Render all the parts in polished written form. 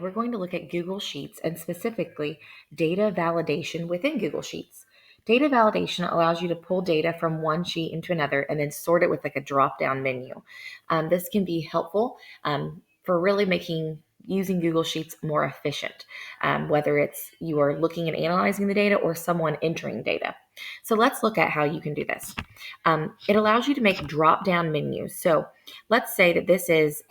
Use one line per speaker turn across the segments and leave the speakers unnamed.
we're going to look at Google Sheets and specifically data validation within Google Sheets. Data validation allows you to pull data from one sheet into another and then sort it with like a drop-down menu. This can be helpful for really making using Google Sheets more efficient, whether it's you are looking and analyzing the data or someone entering data. So let's look at how you can do this. It allows you to make drop-down menus. So let's say that this is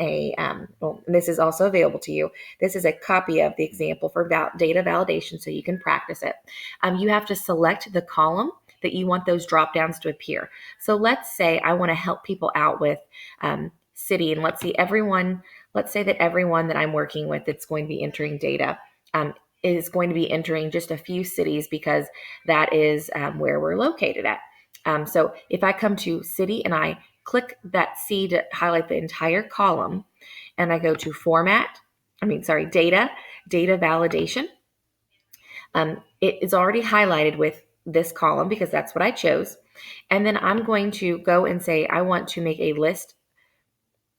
this is also available to you. This is a copy of the example for data validation, so you can practice it. You have to select the column that you want those drop-downs to appear. So let's say I want to help people out with city, and let's say that everyone that I'm working with that's going to be entering data is going to be entering just a few cities because that is where we're located at. So if I come to city and I click that C to highlight the entire column, and I go to data validation, it is already highlighted with this column because that's what I chose. And then I'm going to go and say, I want to make a list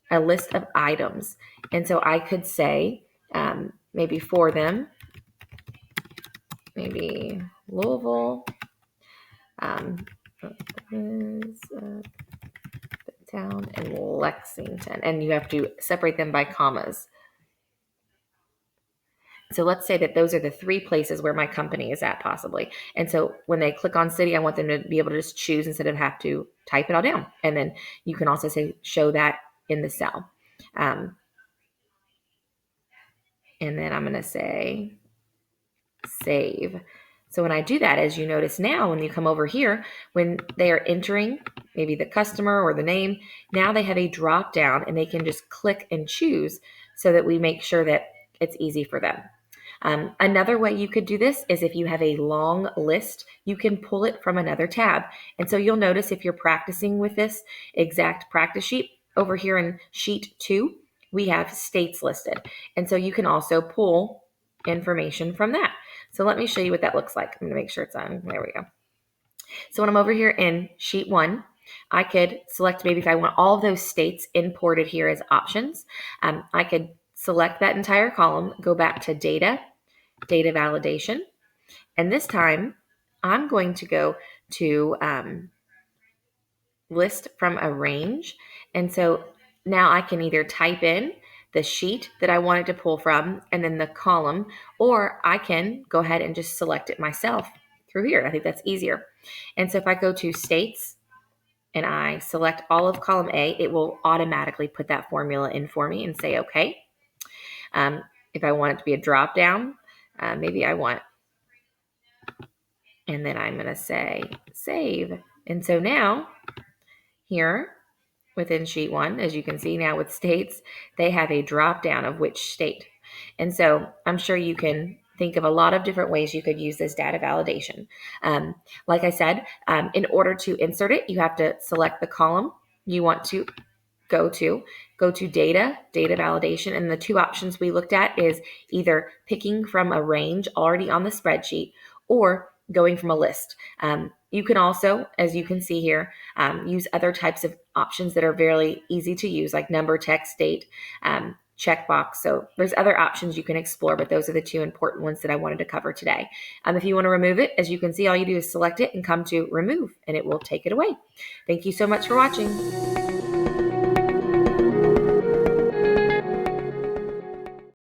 of items. And so I could say, maybe for them, maybe Louisville, town, and Lexington. And you have to separate them by commas. So let's say that those are the 3 places where my company is at possibly. And so when they click on city, I want them to be able to just choose instead of have to type it all down. And then you can also say, show that in the cell. And then I'm going to say save. So when I do that, as you notice now, when you come over here, when they are entering maybe the customer or the name, now they have a drop down and they can just click and choose so that we make sure that it's easy for them. Another way you could do this is if you have a long list, you can pull it from another tab. And so you'll notice if you're practicing with this exact practice sheet, over here in sheet 2, we have states listed. And so you can also pull information from that. So let me show you what that looks like. I'm going to make sure it's on. There we go. So when I'm over here in sheet 1, I could select maybe if I want all of those states imported here as options. I could select that entire column, go back to data validation. And this time I'm going to go to list from a range. And so now I can either type in the sheet that I wanted to pull from and then the column, or I can go ahead and just select it myself through here. I think that's easier. And so if I go to states and I select all of column A, it will automatically put that formula in for me and say, okay. If I want it to be a drop down, maybe I want, and then I'm going to say save. And so now here within sheet 1, as you can see now with states, they have a drop down of which state. And so I'm sure you can think of a lot of different ways you could use this data validation. Like I said, in order to insert it, you have to select the column you want to go to data validation. And the 2 options we looked at is either picking from a range already on the spreadsheet or going from a list. You can also, as you can see here, use other types of options that are very easy to use, like number, text, date, checkbox. So there's other options you can explore, but those are the 2 important ones that I wanted to cover today. If you want to remove it, as you can see, all you do is select it and come to remove, and it will take it away. Thank you so much for watching.